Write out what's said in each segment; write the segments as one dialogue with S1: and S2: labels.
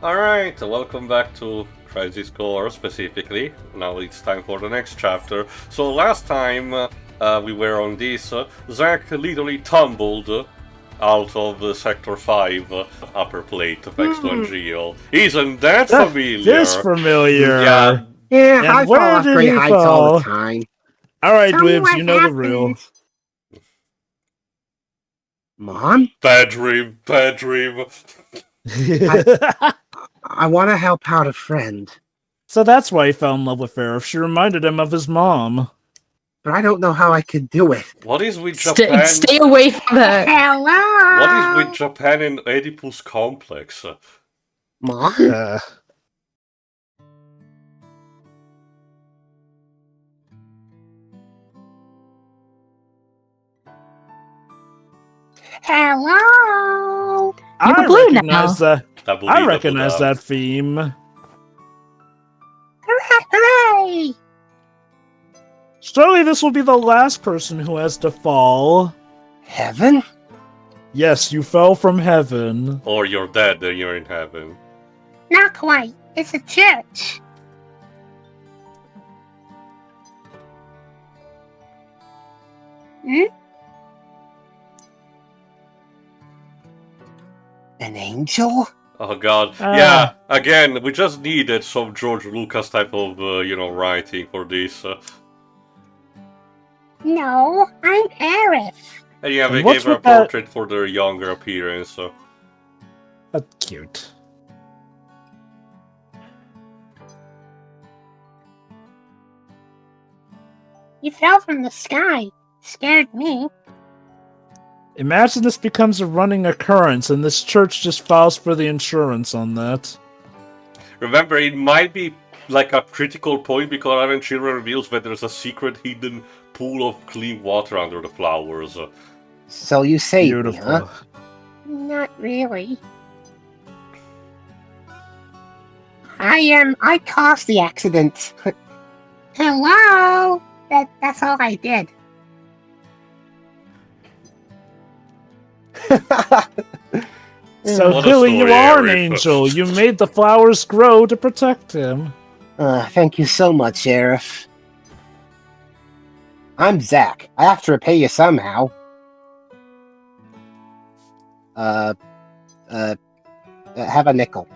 S1: Alright, welcome back to Crisis Core specifically. Now it's time for the next chapter. So last time we were on this, Zack literally tumbled out of Sector 5 upper plate thanks to Angel. Isn't that familiar?
S2: This familiar.
S1: Yeah.
S3: Yeah,
S2: And
S3: I
S2: where
S3: fall off
S2: did
S3: great
S2: he
S3: heights all
S2: fall?
S3: the time.
S2: Alright,
S3: Tell me
S2: Dwebs,
S3: what
S2: you know the rule.
S3: happened. Mom?
S1: Bad dream, bad dream.
S3: I want to help out a friend,
S2: So that's why he fell in love with Farah. She reminded him of his mom.
S3: but I don't know how I could do it.
S1: What is with Japan?
S4: Stay away from her.
S3: Hello?
S1: What is with Japan and Oedipus complex?
S3: Mom? Hello?
S4: You're blue now.
S2: I recognize that theme.
S3: Hooray!
S2: Surely this will be the last person who has to fall.
S3: Heaven?
S2: Yes, you fell from heaven.
S1: Or you're dead and you're in heaven.
S3: Not quite. It's a church. An angel?
S1: Oh god. Yeah, again, we just needed some George Lucas type of, writing for this.
S3: No, I'm Aerith.
S1: And yeah, they
S2: What's
S1: gave her a
S2: with that-
S1: portrait for their younger appearance, so...
S2: That's cute.
S3: You fell from the sky. Scared me.
S2: Imagine this becomes a running occurrence and this church just files for the insurance on that.
S1: Remember, it might be like a critical point because Ivan Children reveals that there's a secret hidden pool of clean water under the flowers.
S3: So you saved
S2: Beautiful.
S3: me, huh? Not really. I caused the accident. Hello? That's all I did.
S2: So
S1: What a
S2: clearly you
S1: story,
S2: are an
S1: Aerith.
S2: angel. You made the flowers grow to protect him.
S3: Thank you so much, Sheriff. I'm Zack. I have to repay you somehow. Have a nickel.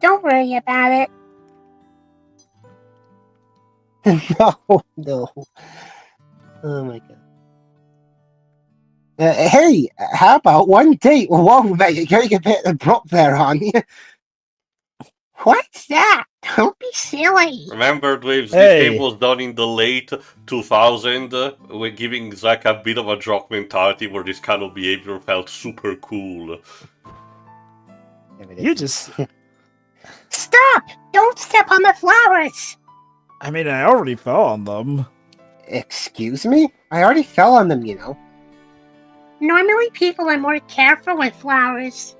S3: Don't worry about it. No. Oh my god. Hey, how about one date? Whoa, mate, you're getting a bit abrupt there, hon. What's that? Don't be silly.
S1: Remember, Dwaves,
S2: Hey.
S1: this game was done in the late 2000, with giving Zack a bit of a jock mentality where this kind of behavior felt super cool.
S2: You just...
S3: Stop! Don't step on the flowers!
S2: I mean, I already fell on them.
S3: Excuse me? I already fell on them, you know. Normally people are more careful with flowers.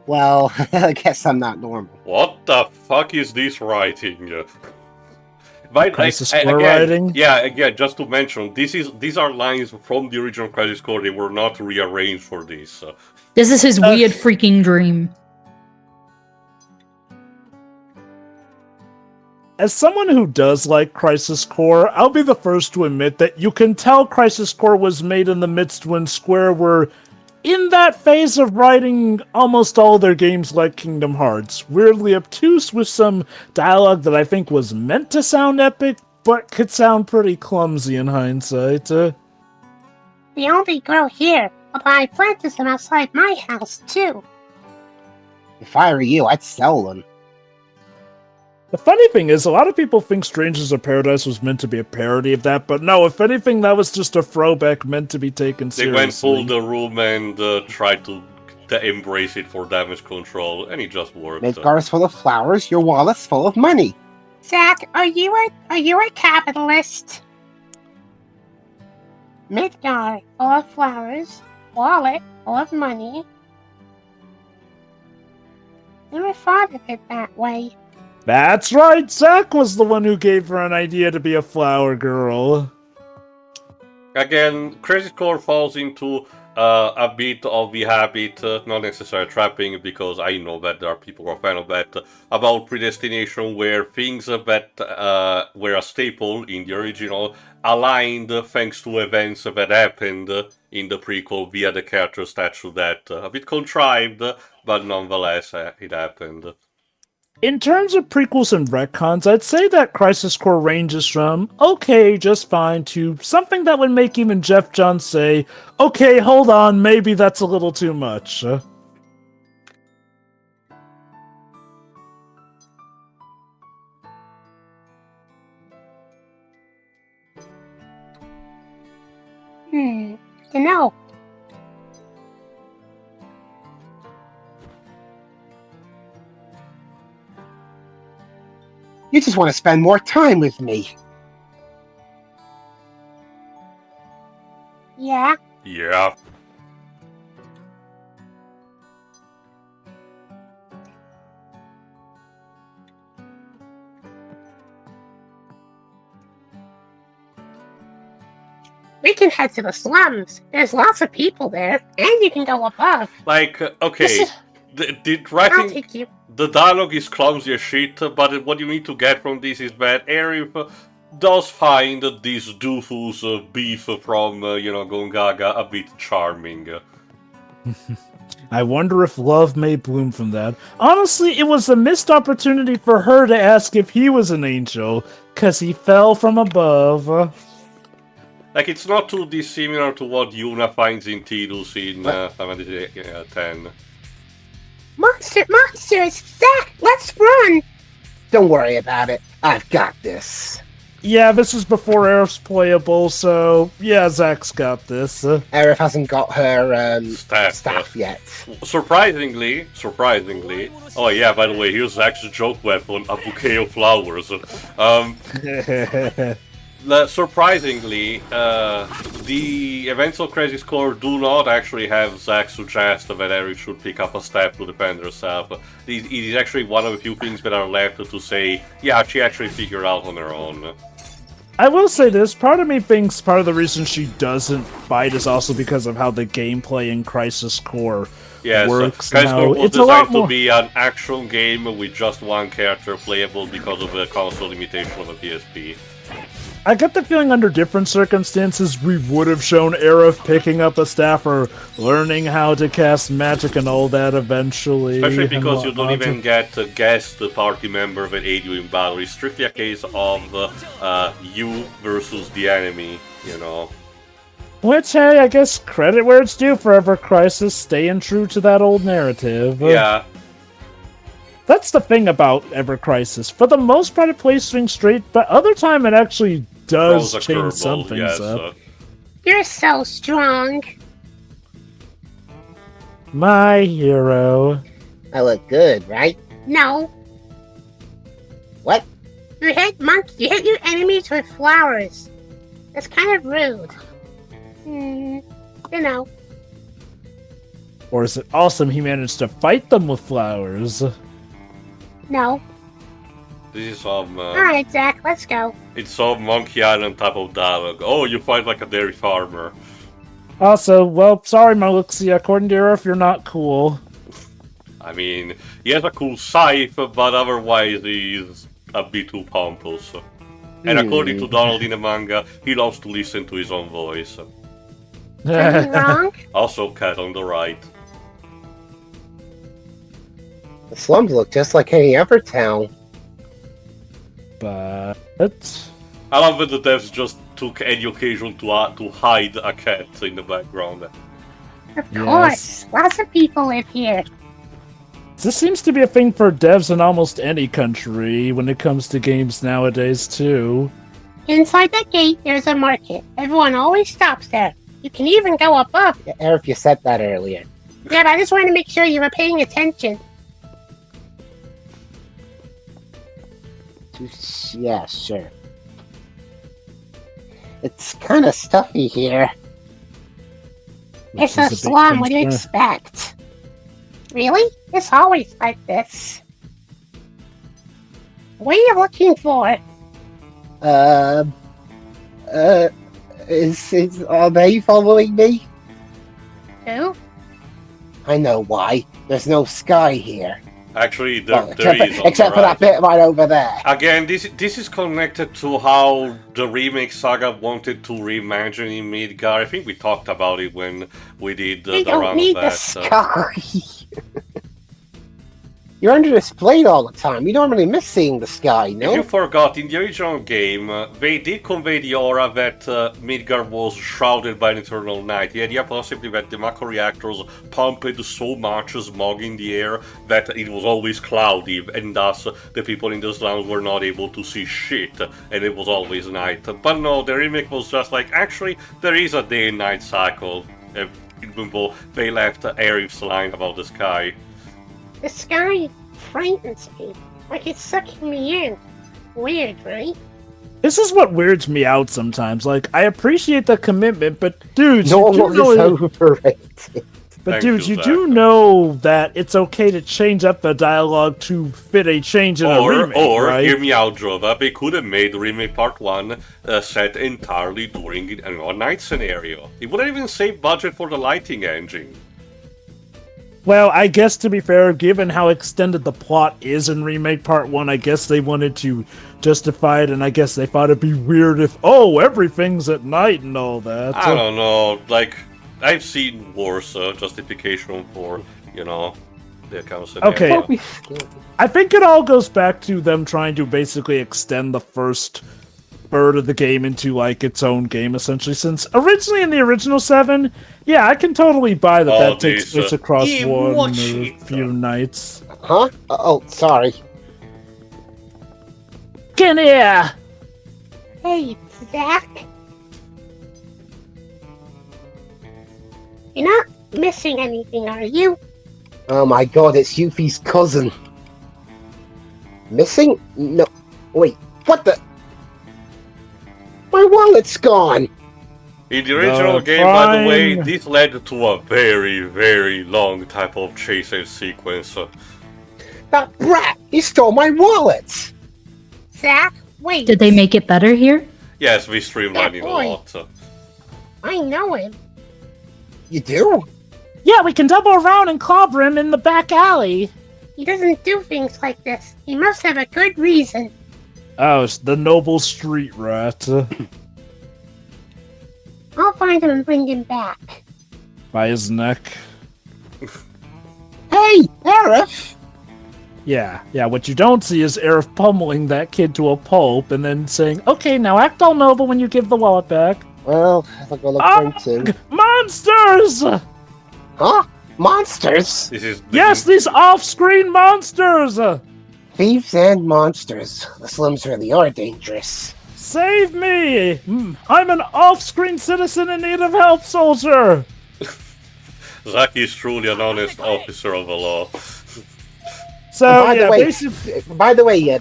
S3: Well, I guess I'm not normal.
S1: What the fuck is this writing?
S2: Crisis Core writing?
S1: Yeah, again, just to mention, these are lines from the original Crisis Core. They were not rearranged for this.
S4: This is his weird freaking dream.
S2: As someone who does like Crisis Core, I'll be the first to admit that you can tell Crisis Core was made in the midst when Square were in that phase of writing almost all their games like Kingdom Hearts. Weirdly obtuse with some dialogue that I think was meant to sound epic, but could sound pretty clumsy in hindsight.
S3: They only grow here, although I planted them outside my house, too. If I were you, I'd sell them.
S2: The funny thing is, a lot of people think Strangers of Paradise was meant to be a parody of that, but no, if anything, that was just a throwback meant to be taken
S1: They
S2: seriously.
S1: went full the room and tried to embrace it for damage control, and it just worked.
S3: Midgar's full of flowers, your wallet's full of money. Zack, are you a capitalist? Midgar, full of flowers, wallet full of money. Never thought of it that way.
S2: That's right, Zack was the one who gave her an idea to be a flower girl.
S1: Again, Crazy Core falls into a bit of the habit, not necessarily trapping, because I know that there are people who are fan of that, about predestination, where things that were a staple in the original aligned thanks to events that happened in the prequel via the character statue that a bit contrived, but nonetheless it happened.
S2: In terms of prequels and retcons, I'd say that Crisis Core ranges from okay, just fine, to something that would make even Jeff Johns say, okay, hold on, maybe that's a little too much.
S3: No. You just want to spend more time with me. Yeah.
S1: Yeah.
S3: We can head to the slums. There's lots of people there, and you can go above.
S1: Like, okay, the
S3: I'll
S1: writing,
S3: take you.
S1: the dialogue is clumsy as shit, but what you need to get from this is that Arif does find this doofus beef from, Gongaga a bit charming.
S2: I wonder if love may bloom from that. Honestly, it was a missed opportunity for her to ask if he was an angel, cause he fell from above.
S1: Like, it's not too dissimilar to what Yuna finds in Tidus in 10.
S3: Monsters! Zack, let's run! Don't worry about it. I've got this.
S2: Yeah, this is before Aerith's playable, so yeah, Zack's got this.
S3: Aerith hasn't got her
S1: Staff.
S3: yet.
S1: Surprisingly. Oh yeah, by the way, here's Zack's joke weapon, a bouquet of flowers. Surprisingly, the events of Crazy Score do not actually have Zack suggest that Aerith should pick up a staff to defend herself. It is actually one of the few things that are left to say, yeah, she actually figured out on her own.
S2: I will say this, part of me thinks part of the reason she doesn't fight is also because of how the gameplay in Crisis Core works.
S1: Crisis Core was
S2: it's a lot
S1: designed
S2: more...
S1: to be an action game with just one character playable because of the console limitation of a PSP.
S2: I get the feeling under different circumstances we would have shown Aerith picking up a staff or learning how to cast magic and all that eventually.
S1: Especially because you don't even get a guest party member that aid you in battle. It's strictly a case of you versus the enemy, you know.
S2: Which, hey, I guess credit where it's due for Ever Crisis, staying true to that old narrative.
S1: Yeah.
S2: That's the thing about Ever Crisis. For the most part, it plays things straight, but other time it actually does change some things up.
S3: You're so strong.
S2: My hero.
S3: I look good, right? No. What? You hit your enemies with flowers. That's kind of rude. You know.
S2: Or is it awesome he managed to fight them with flowers?
S3: No.
S1: This is some...
S3: Alright, Zack, let's go.
S1: It's some Monkey Island type of dialogue. Oh, you fight like a dairy farmer.
S2: Also, well, sorry, Maluxia, according to Aerith, you're not cool.
S1: I mean, he has a cool scythe, but otherwise he's a bit too pompous. And according to Donald in the manga, he loves to listen to his own voice.
S3: Am I wrong?
S1: Also, cat on the right.
S3: The slums look just like any other town.
S2: But...
S1: I love that the devs just took any occasion to hide a cat in the background.
S3: Of course, lots of people live here.
S2: This seems to be a thing for devs in almost any country when it comes to games nowadays, too.
S3: Inside the gate, there's a market. Everyone always stops there. You can even go above. Yeah, Aerith, you said that earlier. Yeah, but I just wanted to make sure you were paying attention. Yeah, sure. It's kind of stuffy here. It's a slum, what do you expect? Really? It's always like this. What are you looking for? Are they following me?
S5: Who?
S3: I know why. There's no sky here.
S1: Actually,
S3: Well,
S1: there is.
S3: except for that bit right over there.
S1: Again, this is connected to how the remake saga wanted to reimagine in Midgar. I think we talked about it when we did
S3: We
S1: the
S3: don't
S1: run
S3: need
S1: of
S3: the
S1: that.
S3: sky. You're under this plate all the time. You normally miss seeing the sky,
S1: If
S3: no?
S1: you forgot, in the original game, they did convey the aura that Midgar was shrouded by an eternal night. The idea possibly that the Mako Reactors pumped so much smog in the air that it was always cloudy, and thus the people in the slums were not able to see shit, and it was always night. But no, the remake was just like, actually, there is a day and night cycle, even though they left Arif's line about the sky.
S5: The sky frightens me. Like it's sucking me in. Weird, right?
S2: This is what weirds me out sometimes. Like, I appreciate the commitment, but dudes,
S3: No
S2: you do
S3: one
S2: know
S3: is overrated.
S2: but
S1: Thank
S2: dudes,
S1: you,
S2: you
S1: Zack.
S2: do know that it's okay to change up the dialogue to fit a change in a remake,
S1: Or
S2: right?
S1: hear me out, Drova, they could have made Remake Part 1 set entirely during a night scenario. It wouldn't even save budget for the lighting engine.
S2: Well, I guess to be fair, given how extended the plot is in Remake Part 1, I guess they wanted to justify it, and I guess they thought it'd be weird if, oh, everything's at night and all that.
S1: I don't know, like, I've seen worse justification for, the kind of scenario.
S2: Okay.
S3: Don't be scared.
S2: I think it all goes back to them trying to basically extend the first third of the game into, like, its own game, essentially, since originally in the original 7, yeah, I can totally buy that that takes
S1: this,
S2: place across
S1: yeah,
S2: one
S1: watch
S2: or
S1: it.
S2: few nights.
S3: Huh? Oh, sorry.
S2: Get here!
S5: Hey, Zack. You're not missing anything, are you?
S3: Oh my god, it's Yuffie's cousin. Missing? No. Wait, what the? My wallet's gone!
S1: In the original
S2: No,
S1: game, by the way,
S2: fine.
S1: this led to a very, very long type of chase and sequence.
S3: That brat! He stole my wallet!
S5: Zack, wait.
S4: Did they make it better here?
S1: Yes, we streamlined it a
S5: boy.
S1: lot.
S5: I know him.
S3: You do?
S2: Yeah, we can double around and clobber him in the back alley.
S5: He doesn't do things like this. He must have a good reason.
S2: Oh, it's the noble street rat.
S5: I'll find him and bring him back.
S2: By his neck.
S3: Hey, Arif!
S2: Yeah, what you don't see is Aerith pummeling that kid to a pulp and then saying, okay, now act all noble when you give the wallet back.
S3: Well, I'll go look for him too.
S2: Monsters!
S3: Huh? Monsters?
S1: This is
S2: Yes, these off-screen monsters!
S3: Thieves and monsters. The slums really are dangerous.
S2: Save me! I'm an off-screen citizen in need of help, soldier!
S1: Zack is truly an honest officer of the law.
S2: So,
S3: by
S2: yeah,
S3: the way,
S2: basically...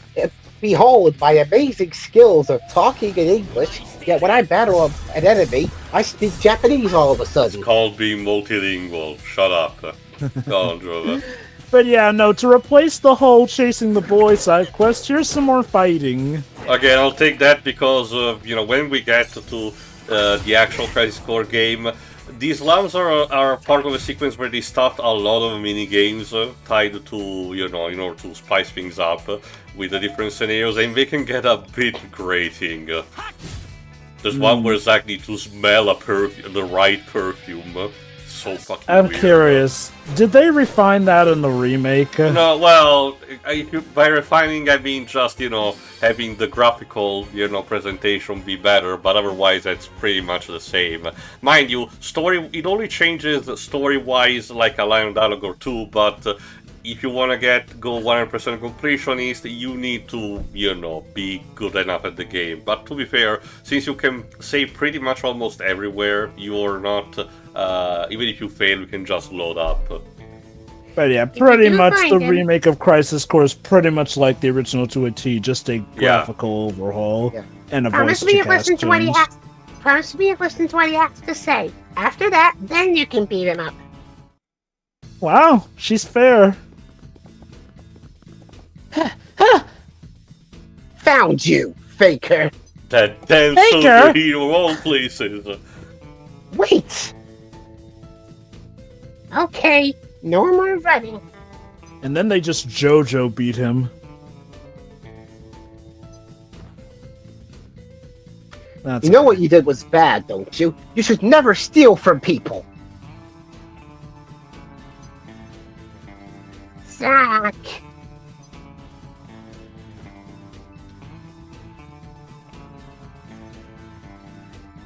S3: behold my amazing skills of talking in English, yet when I battle an enemy, I speak Japanese all of a sudden.
S1: Called being multilingual. Shut up. Go on, Drova.
S2: But yeah, no, to replace the whole chasing the boy side quest, here's some more fighting.
S1: Again, I'll take that because, when we get to the actual Crisis Core game, these slums are part of a sequence where they stuffed a lot of mini games tied to, in order to spice things up with the different scenarios, and they can get a bit grating. There's one where Zack needs to smell the right perfume. So fucking
S2: I'm
S1: weird.
S2: curious, did they refine that in the remake?
S1: No, well, by refining I mean just, having the graphical, presentation be better, but otherwise that's pretty much the same. Mind you, it only changes story-wise like a line of dialogue or two, but if you want to go 100% completionist, you need to, be good enough at the game. But to be fair, since you can save pretty much almost everywhere, you're not, even if you fail, you can just load up.
S2: But yeah, pretty
S5: do
S2: much
S5: find
S2: the
S5: him-
S2: remake of Crisis Core is pretty much like the original to a T, just a graphical overhaul
S3: Yeah.
S2: and a
S5: Promise
S2: voice
S5: me
S2: to
S5: you listen
S2: cast
S5: to what he
S2: change.
S5: has. Promise me you listen to what he has to say. After that, then you can beat him up.
S2: Wow, she's fair.
S3: Found you, faker!
S1: That damn
S2: Baker!
S1: superhero of all places.
S3: Wait!
S5: Okay, no more running.
S2: And then they just JoJo beat him. That's
S3: You know what you did was bad, don't you? You should never steal from people.
S5: Zack.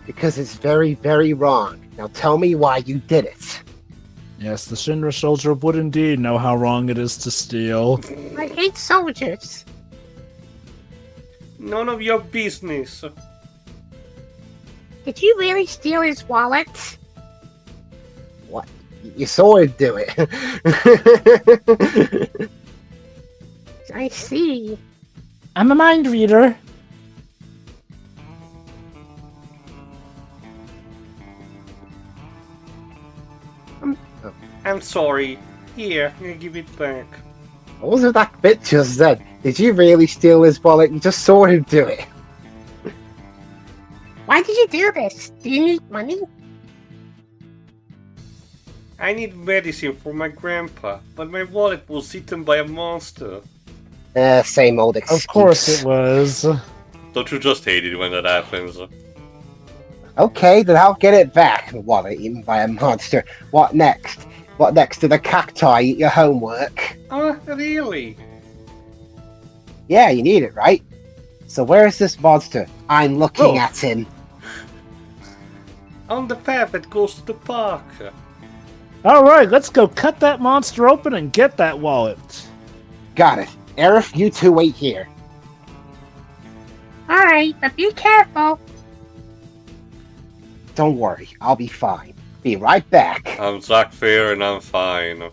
S3: Because it's very, very wrong. Now tell me why you did it.
S2: Yes, the Shinra soldier would indeed know how wrong it is to steal.
S5: I hate soldiers.
S1: None of your business.
S5: Did you really steal his wallet?
S3: What? You saw him do it.
S5: I see.
S2: I'm a mind reader.
S1: I'm sorry. Here, I give it back.
S3: What was that bit just then? Did you really steal his wallet? You just saw him do it.
S5: Why did you do this? Do you need money?
S1: I need medicine for my grandpa, but my wallet was eaten by a monster.
S3: Same old excuse.
S2: Of course it was.
S1: Don't you just hate it when that happens?
S3: Okay, then I'll get it back. Wallet eaten by a monster. What next? What next? Did the cacti eat your homework?
S1: Oh, really?
S3: Yeah, you need it, right? So where is this monster? I'm looking at him.
S1: On the path that goes to the park.
S2: Alright, let's go cut that monster open and get that wallet.
S3: Got it. Aerith, you two wait here.
S5: Alright, but be careful.
S3: Don't worry, I'll be fine. Be right back.
S1: I'm Zack Fair and I'm fine.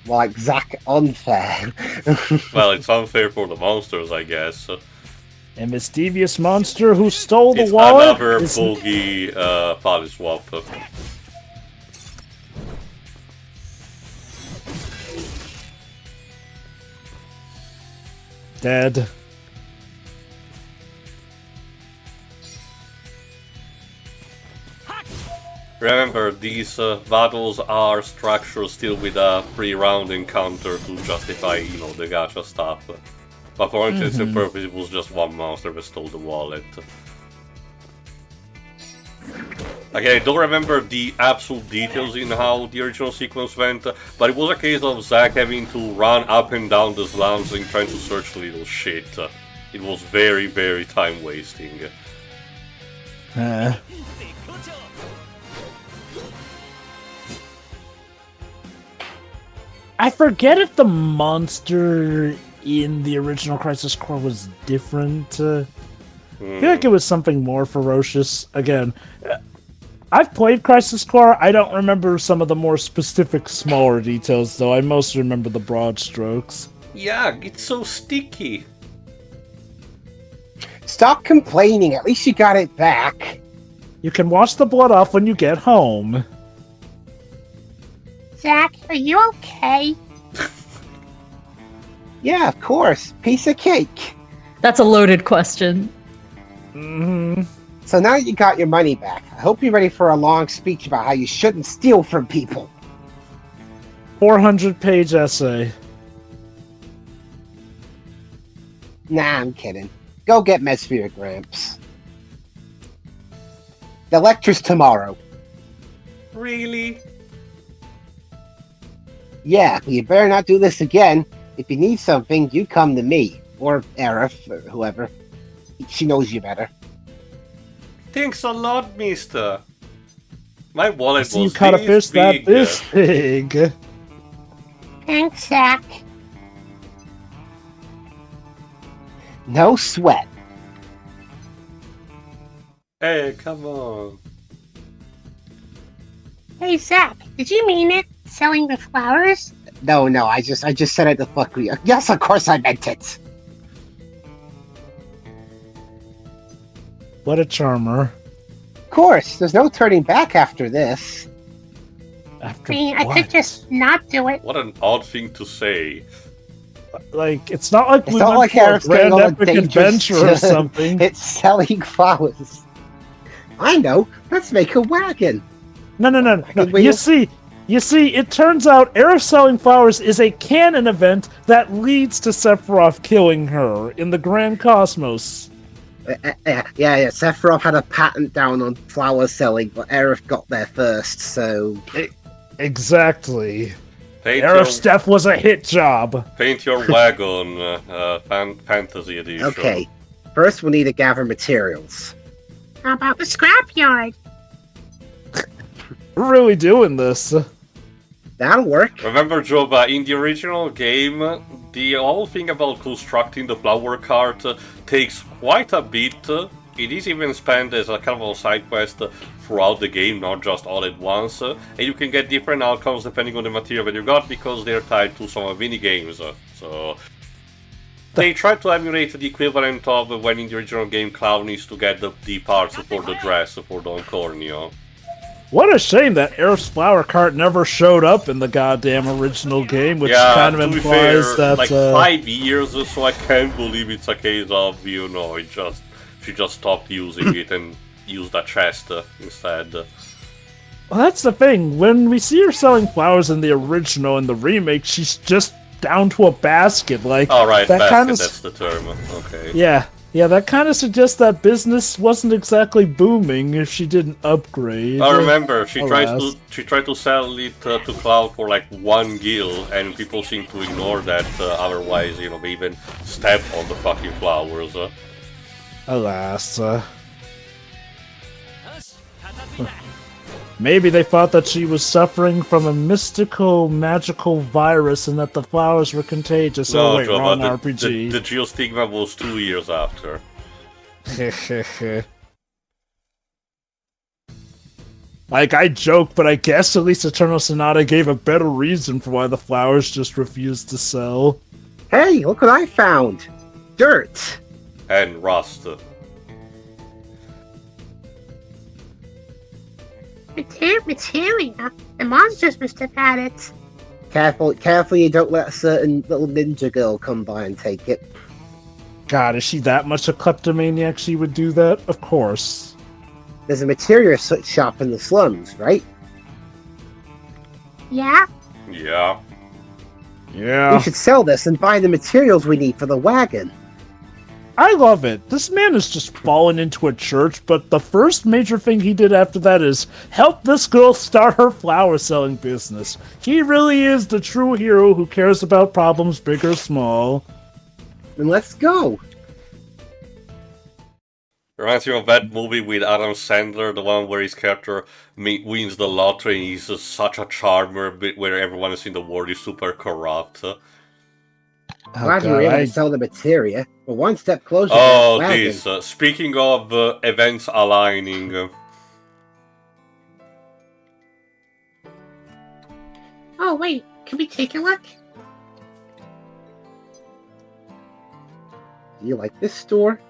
S3: Like Zack unfair.
S1: Well, it's unfair for the monsters, I guess.
S2: A mischievous monster who stole the
S1: It's
S2: wallet
S1: another
S2: is-
S1: bogey body swap.
S2: dead.
S1: Remember, these battles are structured still with a pre-round encounter to justify, you know, the gacha stuff. But for instance, in purpose, it was just one monster that stole the wallet. Okay, I don't remember the absolute details in how the original sequence went, but it was a case of Zack having to run up and down the slums and trying to search little shit. It was very, very time-wasting.
S2: I forget if the monster in the original Crisis Core was different. I feel like it was something more ferocious. Again, I've played Crisis Core. I don't remember some of the more specific, smaller details, though. I mostly remember the broad strokes.
S1: Yeah, it's so sticky.
S3: Stop complaining, at least you got it back.
S2: You can wash the blood off when you get home.
S5: Zack, are you okay?
S3: Yeah, of course. Piece of cake.
S4: That's a loaded question.
S2: Mm-hmm.
S3: So now you got your money back. I hope you're ready for a long speech about how you shouldn't steal from people.
S2: 400-page essay.
S3: Nah, I'm kidding. Go get meds for your Gramps. The lecture's tomorrow.
S1: Really?
S3: Yeah, but you better not do this again. If you need something, you come to me. Or Aerith, or whoever. She knows you better.
S1: Thanks a lot, mister. My wallet
S2: So you
S1: was
S2: caught a fish
S1: big.
S2: that this big.
S5: Thanks, Zack.
S3: No sweat.
S1: Hey, come on.
S5: Hey, Zack, did you mean it? Selling the flowers?
S3: No, I just said it to fuck with you. Yes, of course I meant it.
S2: What a charmer.
S3: Of course, there's no turning back after this.
S2: After
S5: I mean, I
S2: what?
S5: could just not do it.
S1: What an odd thing to say.
S2: Like, it's not like
S3: It's
S2: we
S3: not
S2: went
S3: like
S2: for a
S3: Eric's going
S2: grand
S3: on a
S2: epic
S3: dangerous
S2: adventure or something.
S3: It's selling flowers. I know. Let's make a wagon.
S2: No.
S3: Wagon wheel?
S2: You see, it turns out Aerith selling flowers is a canon event that leads to Sephiroth killing her in the Grand Cosmos.
S3: Yeah. Sephiroth had a patent down on flower selling, but Aerith got there first, so...
S2: Exactly.
S1: Paint
S2: Aerith's death was a hit job.
S1: Paint your wagon, fantasy edition.
S3: Okay. First, we need to gather materials.
S5: How about the scrapyard?
S2: We're really doing this.
S3: That'll work.
S1: Remember, Job, in the original game, the whole thing about constructing the flower cart takes quite a bit. It is even spent as a kind of a side quest throughout the game, not just all at once. And you can get different outcomes depending on the material that you got, because they're tied to some mini games. So they try to emulate the equivalent of when in the original game Cloud needs to get the parts for the dress for Don Corneo.
S2: What a shame that Aerith's flower cart never showed up in the goddamn original game, which kind of
S1: to be
S2: implies
S1: fair,
S2: that...
S1: like 5 years, so I can't believe it's a case of, she just stopped using it and used a chest instead.
S2: Well, that's the thing. When we see her selling flowers in the original and the remake, she's just down to a basket. Like,
S1: Alright,
S2: that
S1: basket,
S2: kinda
S1: that's the term. Okay.
S2: Yeah, that kind of suggests that business wasn't exactly booming if she didn't upgrade.
S1: I remember, she
S2: Alas.
S1: tried to sell it to Cloud for like 1 gil, and people seem to ignore that, otherwise, they even step on the fucking flowers.
S2: Alas. Maybe they thought that she was suffering from a mystical, magical virus and that the flowers were contagious.
S1: No,
S2: Oh, wait,
S1: Joe,
S2: wrong
S1: the
S2: RPG.
S1: geostigma was 2 years after.
S2: Like, I joke, but I guess at least Eternal Sonata gave a better reason for why the flowers just refused to sell.
S3: Hey, look what I found! Dirt!
S1: And rust.
S5: Materia? The monsters must have had it.
S3: Careful you don't let a certain little ninja girl come by and take it.
S2: God, is she that much a kleptomaniac she would do that? Of course.
S3: There's a materia shop in the slums, right?
S5: Yeah?
S1: Yeah.
S2: Yeah.
S3: We should sell this and buy the materials we need for the wagon.
S2: I love it. This man has just fallen into a church, but the first major thing he did after that is help this girl start her flower selling business. He really is the true hero who cares about problems big or small.
S3: Then let's go.
S1: Reminds me of that movie with Adam Sandler, the one where his character wins the lottery and he's such a charmer, where everyone is in the world is super corrupt.
S3: Glad you were able to sell the materia. We're one step closer to
S1: Oh,
S3: the wagon.
S1: this. Speaking of events aligning.
S5: Oh, wait. Can we take a look?
S3: Do you like this store?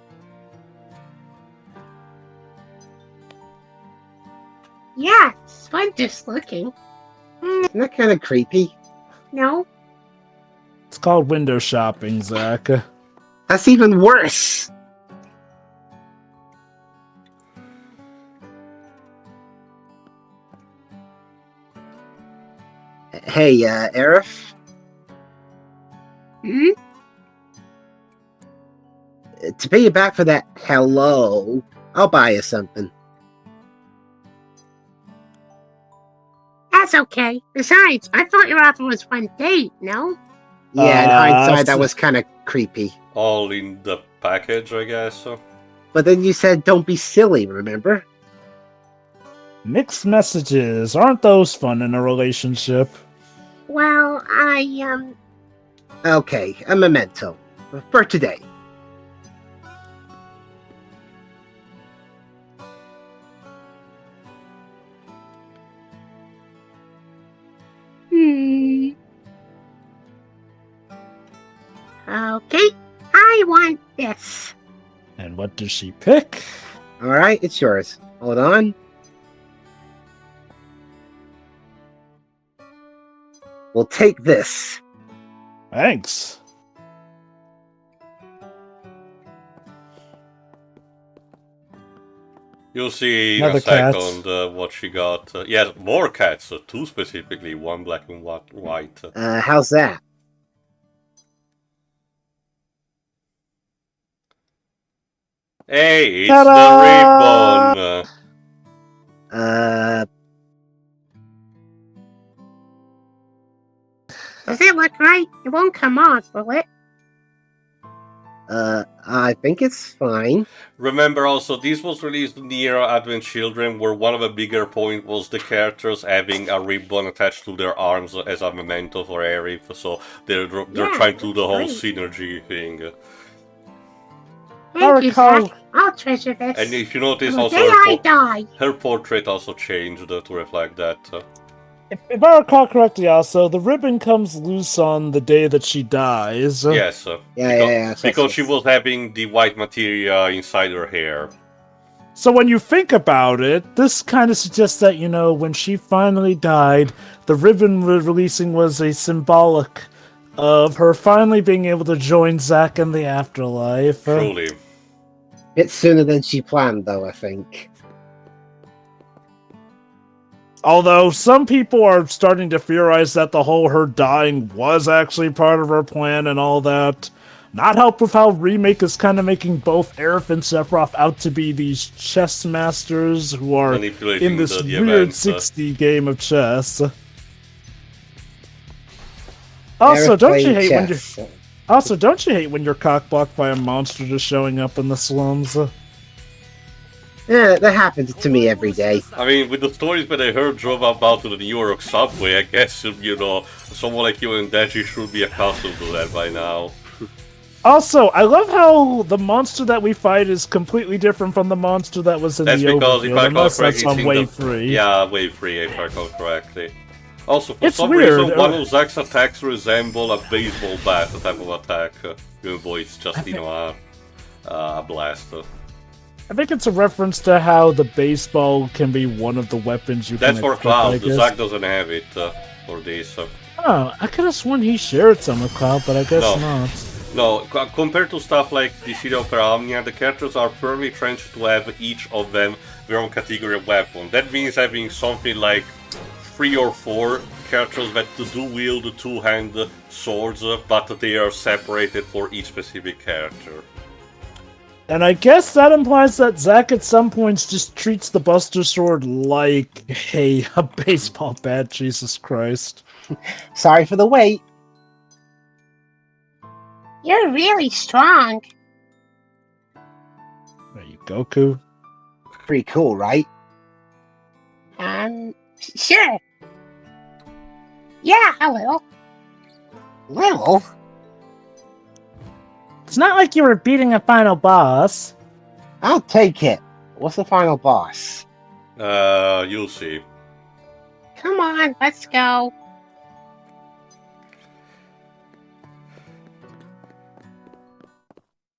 S5: Yeah, it's fun just looking.
S3: Isn't that kind of creepy?
S5: No?
S2: It's called window shopping, Zack.
S3: That's even worse! Hey, Aerith?
S5: Hmm?
S3: To pay you back for that hello, I'll buy you something.
S5: That's okay. Besides, I thought your offer was one date, no?
S3: Yeah, in hindsight, that was kind of creepy.
S1: All in the package, I guess.
S3: But then you said, don't be silly, remember?
S2: Mixed messages. Aren't those fun in a relationship?
S5: Well,
S3: Okay, a memento. For today.
S5: Okay, I want this.
S2: And what does she pick?
S3: Alright, it's yours. Hold on. We'll take this.
S2: Thanks.
S1: You'll see in
S2: Another
S1: a
S2: cat.
S1: second what she got. Yes, more cats, two specifically, one black and one white.
S6: How's that?
S1: Hey, it's
S2: Ta-da!
S1: the ribbon!
S3: Does it look right? It won't come off, will it?
S6: I think it's fine.
S1: Remember also, this was released in the era Advent Children, where one of the bigger points was the characters having a ribbon attached to their arms as a memento for Aerith, so they're
S3: Yeah,
S1: trying to do the whole
S3: right.
S1: synergy thing.
S3: Thank you,
S2: recall-
S3: Zack. I'll treasure this.
S1: And if you notice
S3: Till the
S1: also
S3: day I die.
S1: her portrait also changed to reflect that.
S2: If I recall correctly, also, the ribbon comes loose on the day that she dies.
S1: Yes,
S6: Yeah.
S1: because she was having the white materia inside her hair.
S2: So when you think about it, this kind of suggests that, you know, when she finally died, the ribbon releasing was a symbolic of her finally being able to join Zack in the afterlife.
S1: Truly.
S6: Bit sooner than she planned, though, I think.
S2: Although some people are starting to theorize that the whole her dying was actually part of her plan and all that. Not helped with how Remake is kind of making both Aerith and Sephiroth out to be these chess masters who are
S1: Manipulating
S2: in this
S1: the
S2: weird
S1: events,
S2: 60 game of chess. Also,
S6: Aerith
S2: don't you
S6: playing
S2: hate when you
S6: chess.
S2: also don't you hate when you're cockblocked by a monster just showing up in the slums?
S6: Yeah, that happens to me every day.
S1: I mean, with the stories that I heard drove about to the New York subway, I guess, you know, someone like you and Deji should be accustomed to that by now.
S2: Also, I love how the monster that we fight is completely different from the monster that was in
S1: That's
S2: the
S1: because, if
S2: overfield,
S1: I recall
S2: unless
S1: correctly,
S2: that's
S1: it's
S2: on
S1: in
S2: wave
S1: the...
S2: 3.
S1: Yeah, wave 3, if I recall correctly. Also, for
S2: It's
S1: some
S2: weird,
S1: reason, one of Zack's attacks resemble a baseball bat type of attack, even though it's just, you know, a blast.
S2: I think it's a reference to how the baseball can be one of the weapons you
S1: That's
S2: can
S1: for
S2: equip,
S1: Cloud,
S2: I guess.
S1: Zack doesn't have it for this.
S2: Oh, I could have sworn he shared some with Cloud, but I guess
S1: No.
S2: not.
S1: No, compared to stuff like the City of Peramnia, the characters are firmly trenched to have each of them their own category of weapon. That means having something like 3 or 4 characters that do wield two-hand swords, but they are separated for each specific character.
S2: And I guess that implies that Zack at some points just treats the Buster Sword like, hey, a baseball bat, Jesus Christ.
S6: Sorry for the wait.
S3: You're really strong.
S2: Are you Goku?
S6: Pretty cool, right?
S3: Sure. Yeah, a little.
S6: Little?
S2: It's not like you were beating a final boss.
S6: I'll take it. What's the final boss?
S1: You'll see.
S3: Come on, let's go.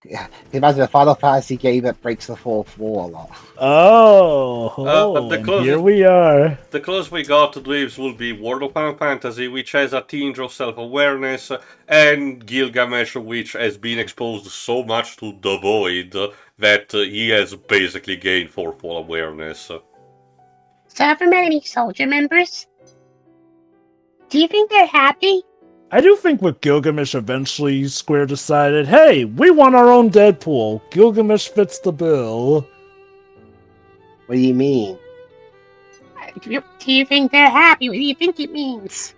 S6: Yeah, imagine a Final Fantasy game that breaks the fourth wall.
S2: Oh,
S1: the
S2: and
S1: closest-
S2: here we are.
S1: The closest we got to Dweebs will be World of Final Fantasy, which has a tinge of self-awareness, and Gilgamesh, which has been exposed so much to the Void that he has basically gained full awareness.
S3: So have met any soldier members? Do you think they're happy?
S2: I do think with Gilgamesh eventually Square decided, hey, we want our own Deadpool. Gilgamesh fits the bill.
S6: What do you mean?
S3: Do you think they're happy? What do you think it means?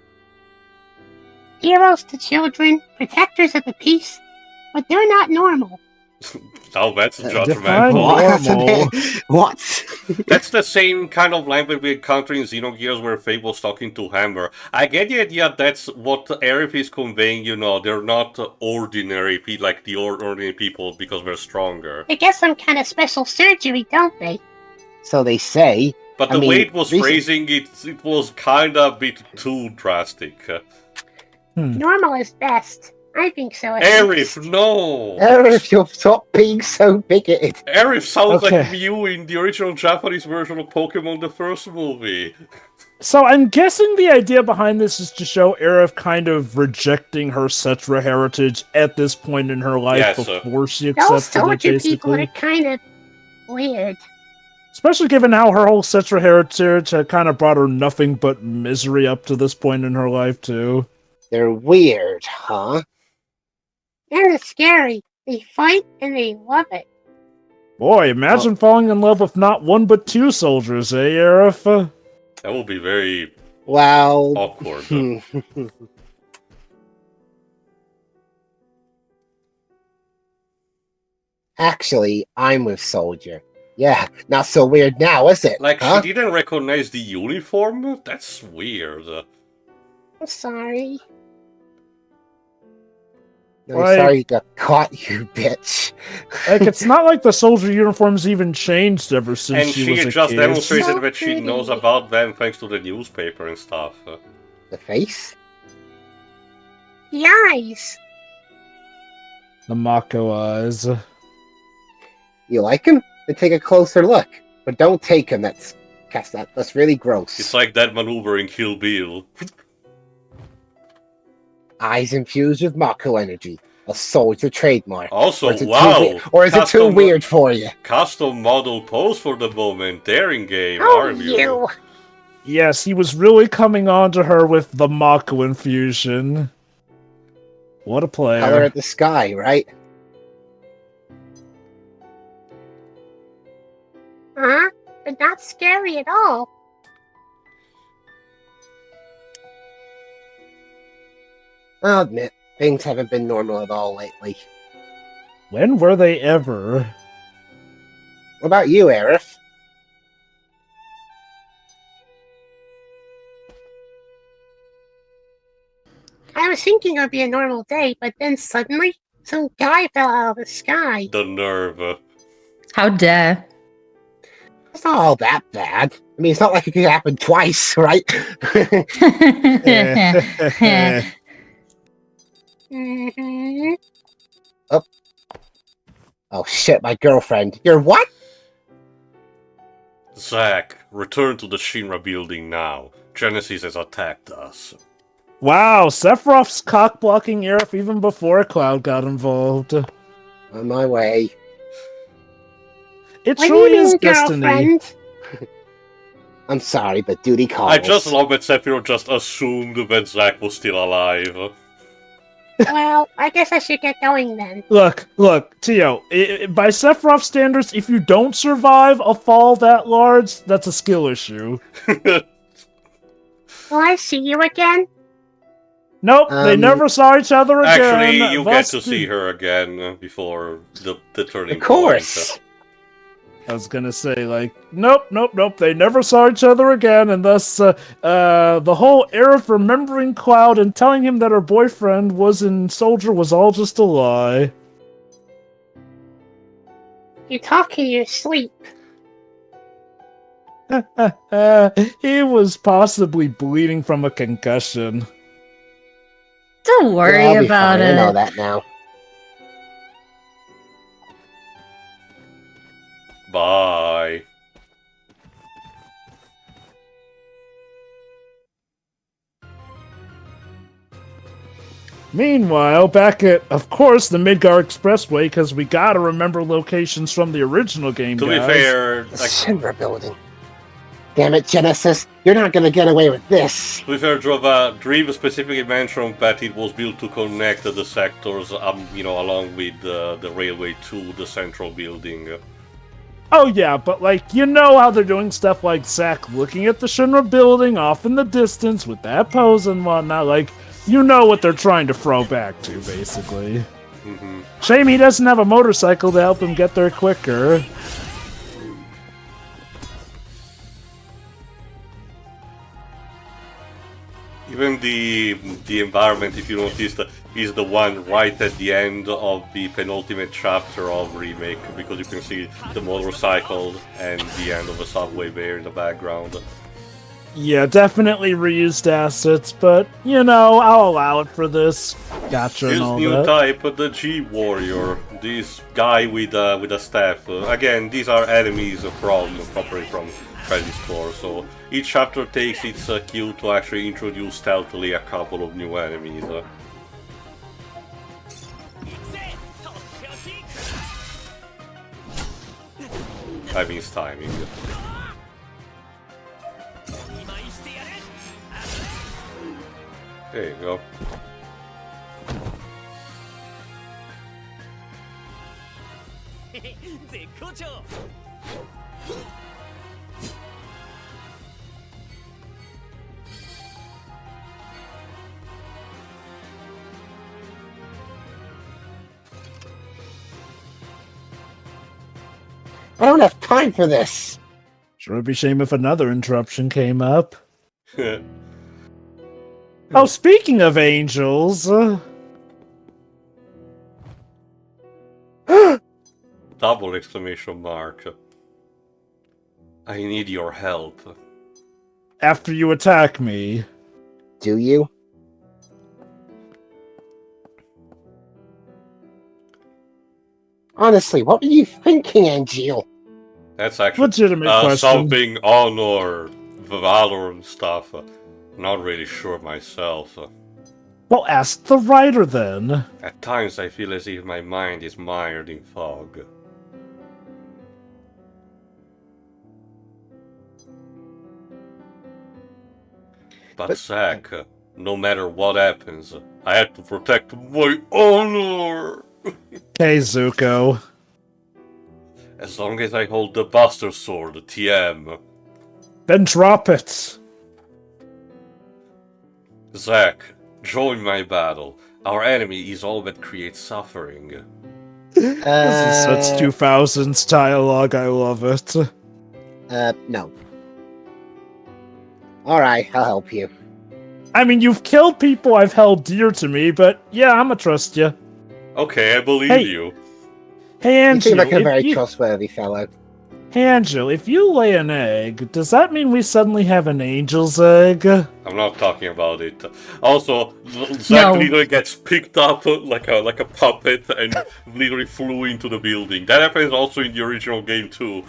S3: Heroes to children, protectors of the peace, but they're not normal.
S1: Now that's
S2: Define
S1: judgmental.
S2: normal.
S6: What?
S1: That's the same kind of language we encounter in Xenogears where Faye was talking to Hammer. I get the idea that's what Aerith is conveying, you know, they're not ordinary people like the ordinary people because they're stronger.
S3: They get some kind of special surgery, don't they?
S6: So they say.
S1: But
S6: I
S1: the
S6: mean,
S1: way it was
S6: recent-
S1: phrasing it was kinda a bit too drastic.
S3: Normal is best. I think so. at least.
S1: Aerith, no!
S6: If you'll stop being so bigoted.
S1: Aerith sounds
S2: Okay.
S1: like Mew in the original Japanese version of Pokemon, the first movie.
S2: So I'm guessing the idea behind this is to show Aerith kind of rejecting her Cetra heritage at this point in her life
S1: Yes, sir.
S2: before she
S3: Those
S2: accepted it,
S3: soldier people
S2: basically.
S3: are kind of weird.
S2: Especially given how her whole Citra heritage had kind of brought her nothing but misery up to this point in her life, too.
S6: They're weird, huh?
S5: And it's scary. They fight and they love it.
S2: Boy, imagine falling in love with not one but two soldiers, eh, Aerith?
S1: That will be very
S6: Well...
S1: awkward.
S6: Actually, I'm with Soldier. Yeah, not so weird now, is it?
S1: Like,
S6: huh?
S1: she didn't recognize the uniform? That's weird.
S5: I'm sorry.
S6: I'm sorry you got caught, you bitch.
S2: Like, it's not like the soldier uniforms even changed ever since
S1: And
S2: she
S1: she
S2: was a
S1: just
S2: kid.
S1: demonstrated
S5: So
S1: that she
S5: pretty.
S1: knows about them thanks to the newspaper and stuff.
S6: The face?
S5: The eyes.
S2: The Mako eyes.
S6: You like him? Then take a closer look. But don't take him, that's really gross.
S1: It's like that maneuver in Kill Bill.
S6: Eyes infused with Mako energy. A soldier trademark.
S1: Also,
S6: Or
S1: wow!
S6: Or is it too weird for you?
S1: Custom model pose for the moment. Daring game,
S5: Oh,
S1: aren't
S5: you.
S2: Yes, he was really coming on to her with the Mako infusion. What a player.
S6: Color at the sky, right?
S5: Huh? But not scary at all.
S6: I'll admit, things haven't been normal at all lately.
S2: When were they ever?
S6: What about you, Aerith?
S5: I was thinking it would be a normal day, but then suddenly, some guy fell out of the sky.
S1: The nerve.
S4: How dare.
S6: It's not all that bad. I mean, it's not like it could happen twice, right?
S5: Mm-hmm.
S6: Oh shit, my girlfriend. You're what?
S1: Zack, return to the Shinra building now. Genesis has attacked us.
S2: Wow, Sephiroth's cock-blocking Aerith even before Cloud got involved.
S6: On my way.
S2: It
S5: What do
S2: truly
S5: you
S2: is
S5: mean,
S2: destiny.
S5: girlfriend?
S6: I'm sorry, but duty calls.
S1: I just love that Sephiroth just assumed that Zack was still alive.
S5: Well, I guess I should get going then.
S2: Look, Tio, by Sephiroth standards, if you don't survive a fall that large, that's a skill issue.
S5: Will I see you again?
S2: Nope, they never saw each other again.
S1: Actually, you get to
S2: thus
S1: see her again before the turning
S6: Of course.
S1: point.
S2: I was gonna say, like, nope, they never saw each other again, and thus, the whole Aerith remembering Cloud and telling him that her boyfriend was in Soldier was all just a lie.
S5: You talk in your sleep.
S2: He was possibly bleeding from a concussion.
S4: Don't worry
S6: I'll be
S4: about
S6: fine.
S4: it.
S6: I know that now.
S1: Bye.
S2: Meanwhile, back at, of course, the Midgar Expressway, because we gotta remember locations from the original game,
S1: To be
S2: guys.
S1: fair,
S6: The
S1: like,
S6: Shinra building. Damn it, Genesis. You're not gonna get away with this.
S1: to be fair, Dream specifically mentioned that it was built to connect the sectors, along with the railway to the central building.
S2: Oh yeah, but like, you know how they're doing stuff like Zack looking at the Shinra building off in the distance with that pose and whatnot, like, you know what they're trying to throw back to, basically.
S1: Mm-hmm.
S2: Shame he doesn't have a motorcycle to help him get there quicker.
S1: Even the environment, if you noticed, is the one right at the end of the penultimate chapter of Remake, because you can see the motorcycle and the end of the subway there in the background.
S2: Yeah, definitely reused assets, but, you know, I'll allow it for this. Gotcha and
S1: This
S2: all
S1: new
S2: that.
S1: type, the G-Warrior, this guy with a staff. Again, these are enemies properly from Crisis Core, so each chapter takes its cue to actually introduce stealthily a couple of new enemies. I mean, timing. There you go.
S6: I don't have time for this.
S2: Sure would be a shame if another interruption came up. Oh, speaking of angels,
S1: Double exclamation mark. I need your help.
S2: after you attack me,
S6: Do you? Honestly, what were you thinking, Angel?
S1: That's actually
S2: legitimate question.
S1: something honor, valor and stuff. Not really sure myself.
S2: Well, ask the writer then.
S1: At times I feel as if my mind is mired in fog. But Zack, no matter what happens, I have to protect my honor!
S2: Okay, Zuko.
S1: As long as I hold the Buster Sword, TM.
S2: Then drop it.
S1: Zack, join my battle. Our enemy is all that creates suffering.
S2: This is such 2000s dialogue, I love it.
S6: No. Alright, I'll help you.
S2: I mean, you've killed people I've held dear to me, but yeah, I'ma trust you.
S1: Okay, I believe
S2: Hey.
S1: you.
S2: Hey,
S6: You
S2: Angel,
S6: seem like a
S2: if
S6: very
S2: you-
S6: trustworthy fellow.
S2: Hey, Angel, if you lay an egg, does that mean we suddenly have an angel's egg?
S1: I'm not talking about it. Also, Zack
S4: No.
S1: literally gets picked up like a puppet and literally flew into the building. That happens also in the original game too.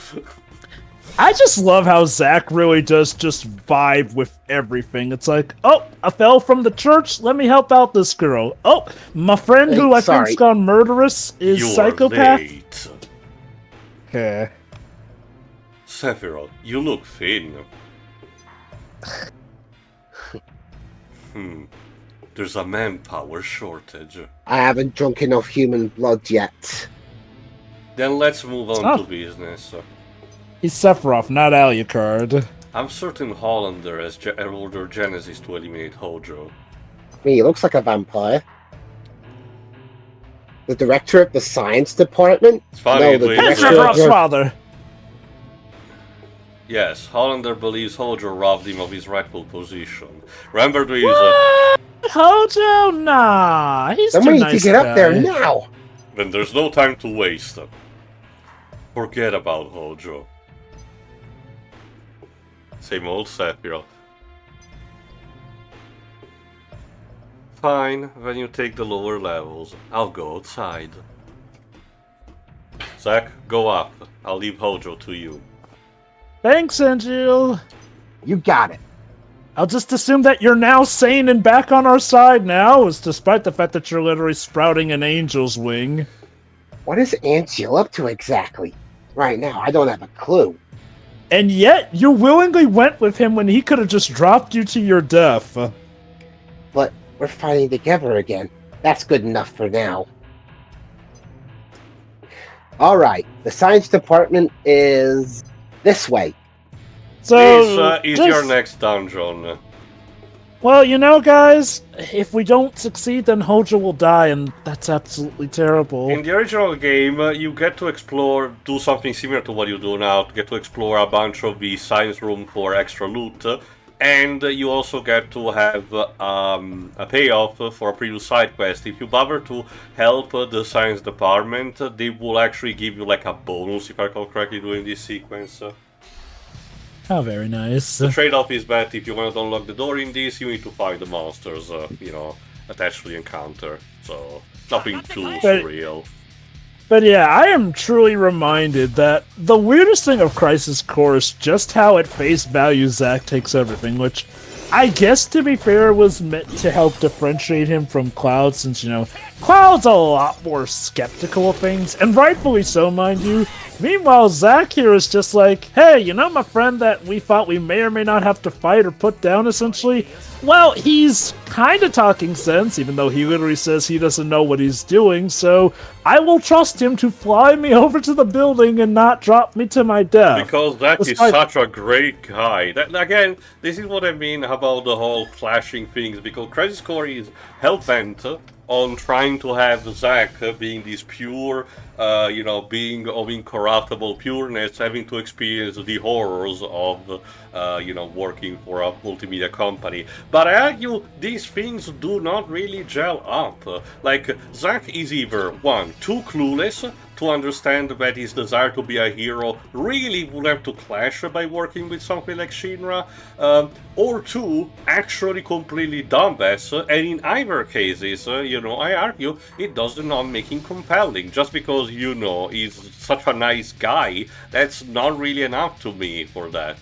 S2: I just love how Zack really does just vibe with everything. It's like, oh, I fell from the church, let me help out this girl. Oh, my friend who I
S6: Sorry.
S2: think's gone murderous is
S1: You're
S2: psychopath.
S1: late.
S2: Okay.
S1: Sephiroth, you look thin. There's a manpower shortage.
S6: I haven't drunk enough human blood yet.
S1: Then let's move on
S2: Oh.
S1: to business.
S2: He's Sephiroth, not Alucard.
S1: I'm certain Hollander has ordered Genesis to eliminate Hojo.
S6: I mean, he looks like a vampire. The director of the science department?
S1: It's funny,
S6: No,
S1: it
S6: the
S1: leaves
S2: That's
S6: director
S1: the-
S6: of
S2: Sephiroth's father.
S1: Yes, Hollander believes Hojo robbed him of his rightful position. Remember these...
S2: What? Hojo? Nah, he's
S6: Then
S2: too
S6: we need
S2: nice
S6: to get up there
S2: guy.
S6: now.
S1: Then there's no time to waste. Forget about Hojo. Same old Sephiroth. Fine, when you take the lower levels, I'll go outside. Zack, go up. I'll leave Hojo to you.
S2: Thanks, Angel.
S6: You got it.
S2: I'll just assume that you're now sane and back on our side now, is despite the fact that you're literally sprouting an angel's wing.
S6: What is Angel up to exactly? Right now, I don't have a clue.
S2: And yet, you willingly went with him when he could have just dropped you to your death.
S6: But we're fighting together again. That's good enough for now. Alright, the science department is this way.
S2: So,
S1: This is your
S2: just-
S1: next dungeon.
S2: Well, you know, guys, if we don't succeed, then Hojo will die, and that's absolutely terrible.
S1: In the original game, you get to explore, do something similar to what you do now, to get to explore a bunch of the science room for extra loot, and you also get to have a payoff for a previous side quest. If you bother to help the science department, they will actually give you like a bonus, if I recall correctly, during this sequence.
S2: Oh, very nice.
S1: The trade-off is that if you want to unlock the door in this, you need to fight the monsters, attached to the encounter. So, nothing too surreal.
S2: But yeah, I am truly reminded that the weirdest thing of Crisis Core is just how at face value Zack takes everything, which I guess, to be fair, was meant to help differentiate him from Cloud, since, Cloud's a lot more skeptical of things, and rightfully so, mind you. Meanwhile, Zack here is just like, hey, you know my friend that we thought we may or may not have to fight or put down, essentially? Well, he's kind of talking sense, even though he literally says he doesn't know what he's doing, so I will trust him to fly me over to the building and not drop me to my death.
S1: Because that is such a great guy. Again, this is what I mean about the whole clashing things, because Crisis Core is hell-bent on trying to have Zack being this pure, being of incorruptible pureness, having to experience the horrors of, working for a multimedia company. But I argue these things do not really gel up. Like, Zack is either, one, too clueless to understand that his desire to be a hero really would have to clash by working with something like Shinra, or two, actually completely dumbass, and in either cases, I argue it does not make him compelling. Just because, he's such a nice guy, that's not really enough to me for that.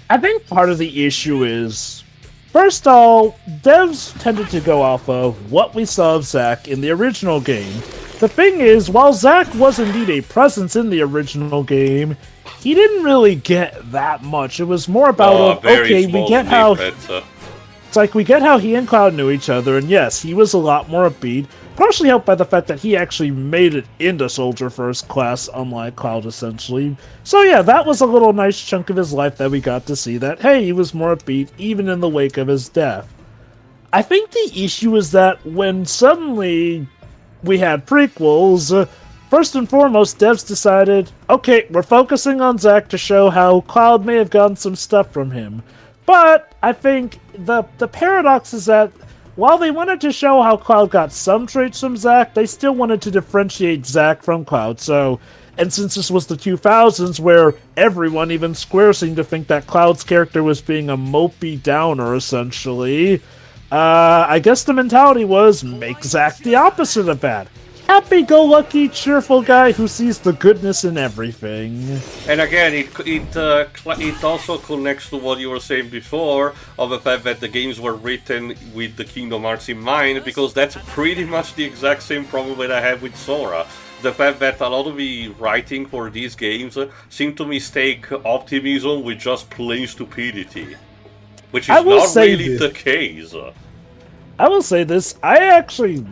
S2: I think part of the issue is, first of all, devs tended to go off of what we saw of Zack in the original game. The thing is, while Zack was indeed a presence in the original game, he didn't really get that much. It was more about, we get how... It's like, we get how he and Cloud knew each other, and yes, he was a lot more upbeat, partially helped by the fact that he actually made it into Soldier First Class, unlike Cloud, essentially. So yeah, that was a little nice chunk of his life that we got to see that, hey, he was more upbeat, even in the wake of his death. I think the issue is that when suddenly we had prequels, first and foremost, devs decided, okay, we're focusing on Zack to show how Cloud may have gotten some stuff from him. But I think the paradox is that while they wanted to show how Cloud got some traits from Zack, they still wanted to differentiate Zack from Cloud. So, and since this was the 2000s where everyone, even Square, seemed to think that Cloud's character was being a mopey downer, essentially, I guess the mentality was, make Zack the opposite of that. Happy-go-lucky, cheerful guy who sees the goodness in everything.
S1: And again, it also connects to what you were saying before, of the fact that the games were written with the Kingdom Hearts in mind, because that's pretty much the exact same problem that I have with Sora. The fact that a lot of the writing for these games seem to mistake optimism with just plain stupidity. Which is not really the case.
S2: I will say this, I actually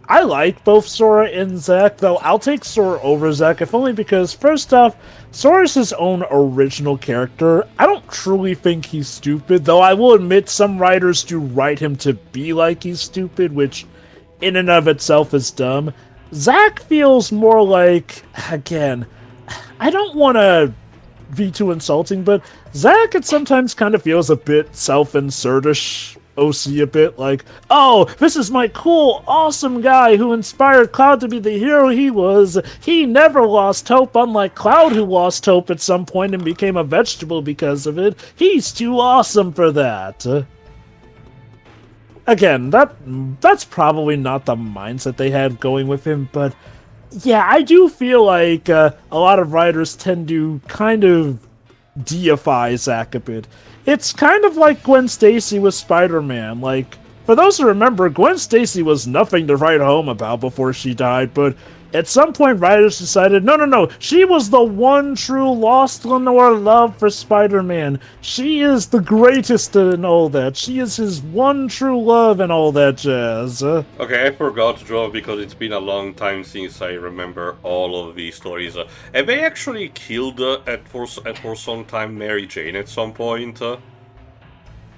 S2: I like both Sora and Zack, though I'll take Sora over Zack, if only because, first off, Sora's his own original character. I don't truly think he's stupid, though I will admit some writers do write him to be like he's stupid, which in and of itself is dumb. Zack feels more like, again, I don't want to be too insulting, but Zack, it sometimes kind of feels a bit self-insertish. OC a bit, like, oh, this is my cool, awesome guy who inspired Cloud to be the hero he was. He never lost hope, unlike Cloud, who lost hope at some point and became a vegetable because of it. He's too awesome for that. Again, that's probably not the mindset they had going with him, but yeah, I do feel like a lot of writers tend to kind of deify Zack a bit. It's kind of like Gwen Stacy with Spider-Man. Like, for those who remember, Gwen Stacy was nothing to write home about before she died, but at some point writers decided, no, she was the one true lost Lenore love for Spider-Man. She is the greatest and all that. She is his one true love and all that jazz.
S1: Okay, I forgot to draw because it's been a long time since I remember all of these stories. Have they actually killed, for some time, Mary Jane at some point?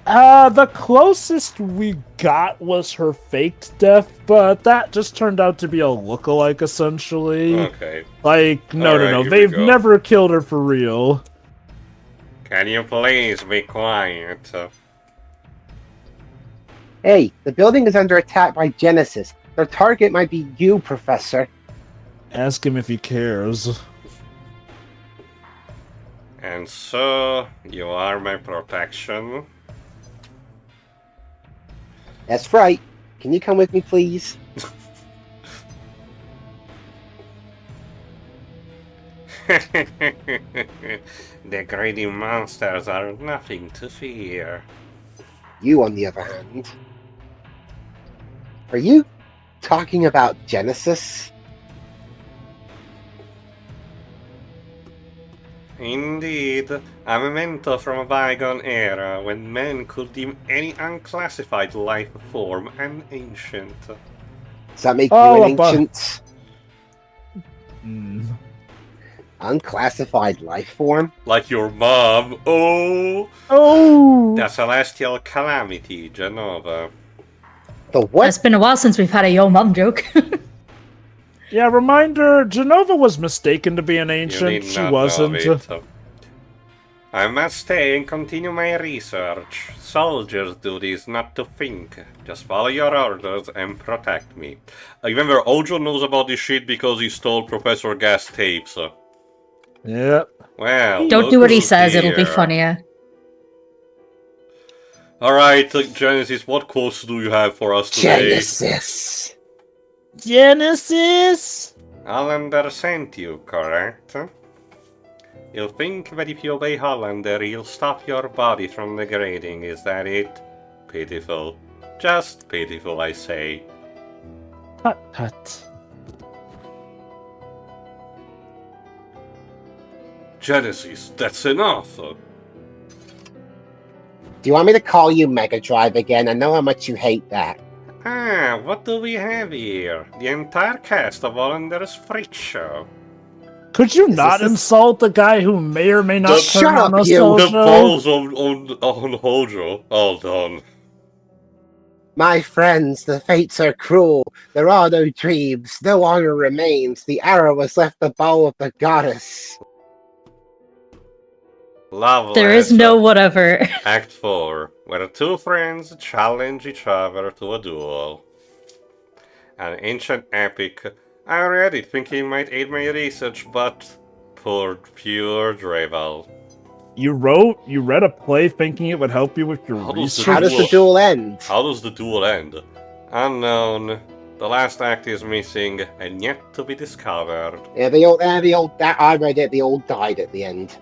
S2: The closest we got was her faked death, but that just turned out to be a lookalike, essentially.
S1: Okay.
S2: Like, no, they've never killed her for real.
S1: Can you please be quiet?
S6: Hey, the building is under attack by Genesis. Their target might be you, Professor.
S2: Ask him if he cares.
S1: And so, you are my protection?
S6: That's right. Can you come with me, please?
S1: The greedy monsters are nothing to fear.
S6: You, on the other hand. Are you talking about Genesis?
S1: Indeed, a memento from a bygone era when men could deem any unclassified life form an ancient.
S6: Does that make
S2: Oh,
S6: you an
S2: a bu-
S6: ancient,
S2: Hmm.
S6: unclassified life form?
S1: Like your mom. Oh!
S2: Oh!
S1: The celestial calamity, Genova.
S6: The what?
S4: It's been a while since we've had a yo mum joke.
S2: Yeah, reminder, Genova was mistaken to be an
S1: You
S2: ancient.
S1: need
S2: She
S1: not
S2: wasn't.
S1: know it. I must stay and continue my research. Soldiers' duty is not to think. Just follow your orders and protect me. Remember, Ojo knows about this shit because he stole Professor Gas tapes.
S2: Yep.
S1: Well,
S4: Don't
S1: look
S4: do what he
S1: who's
S4: says, it'll be
S1: here.
S4: funnier.
S1: Alright, Genesis, what quotes do you have for us today?
S6: Genesis.
S2: Genesis!
S1: Hollander sent you, correct? You think that if you obey Hollander, he'll stop your body from degrading, is that it? Pitiful. Just pitiful, I say.
S2: Tut tut.
S1: Genesis, that's enough!
S6: Do you want me to call you Mega Drive again? I know how much you hate that.
S1: Ah, what do we have here? The entire cast of Hollander's Freak Show.
S2: Could you
S6: Is
S2: not
S6: this-
S2: insult the guy who may or may not
S1: The-
S2: turn
S6: Shut
S2: on
S6: up,
S2: us,
S6: you.
S1: The
S2: Ojo?
S1: balls on Hojo. All done.
S6: My friends, the fates are cruel. There are no dreams, no honor remains. The arrow has left the bow of the goddess.
S1: Lovely.
S4: There is no whatever.
S1: Act 4, where two friends challenge each other to a duel. An ancient epic. I read it thinking it might aid my research, but poor pure drivel.
S2: You read a play thinking it would help you with your
S1: How does the
S2: research?
S6: How does the
S1: Duel.
S6: duel end?
S1: How does the duel end? Unknown. The last act is missing and yet to be discovered.
S6: Yeah, I read it, they all died at the end.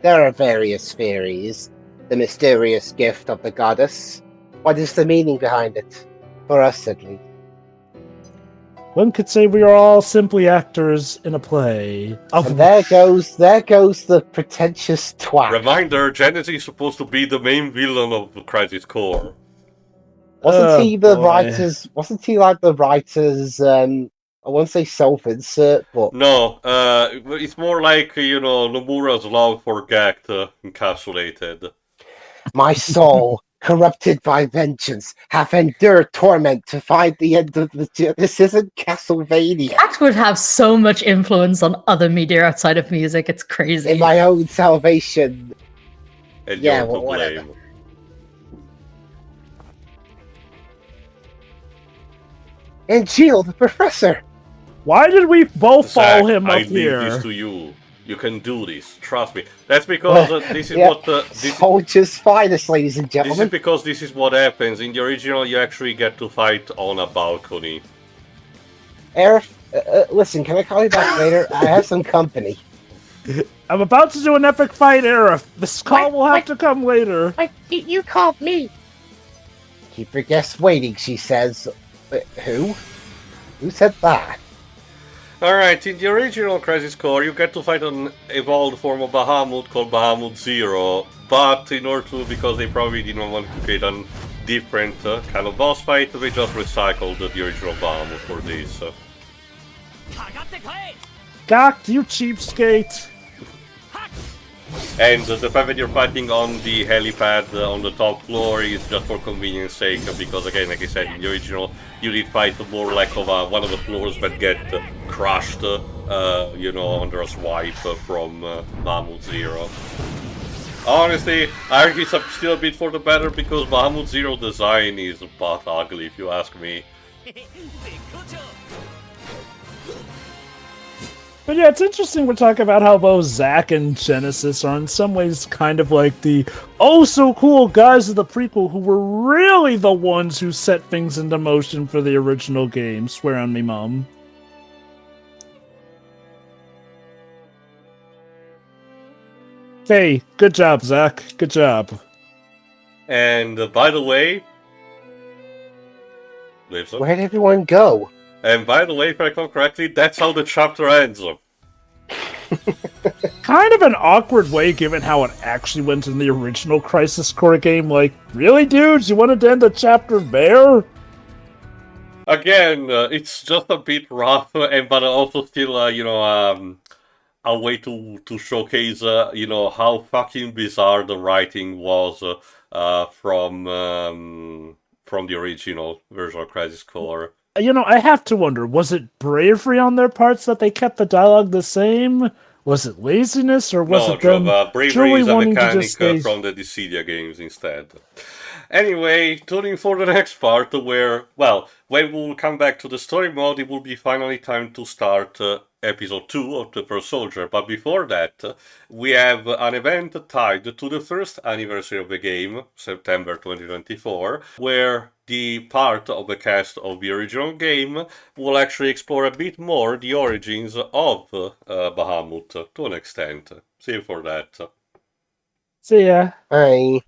S6: There are various theories. The mysterious gift of the goddess. What is the meaning behind it? For us, at least.
S2: One could say we are all simply actors in a play.
S6: And there goes the pretentious twat.
S1: Reminder, Genesis is supposed to be the main villain of the Crisis Core.
S6: Wasn't he the
S2: boy.
S6: writers? Wasn't he like the writers? I won't say self-insert, but
S1: No, it's more like, Nomura's love for Gakt encapsulated.
S6: my soul, corrupted by vengeance, hath endured torment to find the end of the. This isn't Castlevania.
S4: That would have so much influence on other media outside of music. It's crazy.
S6: In my own salvation.
S1: And
S6: Yeah,
S1: you're to
S6: well, whatever.
S1: blame.
S6: And Jill, the professor.
S2: Why did we both
S1: Zack,
S2: follow him up
S1: I leave
S2: here?
S1: this to you. You can do this. Trust me. That's because this is
S6: Yeah,
S1: what this
S6: Soldier's finest, ladies and
S1: this is
S6: gentlemen.
S1: because this is what happens. In the original, you actually get to fight on a balcony.
S6: Aerith, listen, can I call you back later? I have some company.
S2: I'm about to do an epic fight, Aerith. This call will have to come later.
S5: But you called me.
S6: Keep your guests waiting, she says. Who? Who said that?
S1: Alright, in the original Crisis Core, you get to fight an evolved form of Bahamut called Bahamut Zero, but in order to, because they probably didn't want to create a different kind of boss fight, they just recycled the original Bahamut for this.
S2: Gak, you cheapskate.
S1: And the fact that you're fighting on the helipad on the top floor is just for convenience sake, because again, like I said, in the original, you did fight more like of one of the floors that get crushed, under a swipe from Bahamut Zero. Honestly, I think it's still a bit for the better, because Bahamut Zero design is but ugly, if you ask me.
S2: But yeah, it's interesting we're talking about how both Zack and Genesis are in some ways kind of like the oh-so-cool guys of the prequel who were really the ones who set things into motion for the original game. Swear on me, Mom. Hey, good job, Zack. Good job.
S1: And by the way...
S6: Where'd everyone go?
S1: And by the way, if I recall correctly, that's how the chapter ends.
S2: kind of an awkward way given how it actually went in the original Crisis Core game. Like, really, dudes? You wanted to end the chapter there?
S1: Again, it's just a bit rough, but also still, a way to showcase, how fucking bizarre the writing was from the original version of Crisis Core.
S2: I have to wonder, was it bravery on their parts that they kept the dialogue the same? Was it laziness, or was
S1: No,
S2: it them
S1: bravery
S2: truly
S1: is a
S2: wanting to
S1: mechanic
S2: just stay...
S1: from the Dissidia games instead. Anyway, tuning for the next part where, well, when we'll come back to the story mode, it will be finally time to start episode 2 of The First Soldier. But before that, we have an event tied to the first anniversary of the game, September 2024, where the part of the cast of the original game will actually explore a bit more the origins of Bahamut to an extent. See you for that.
S2: See ya.
S6: Bye.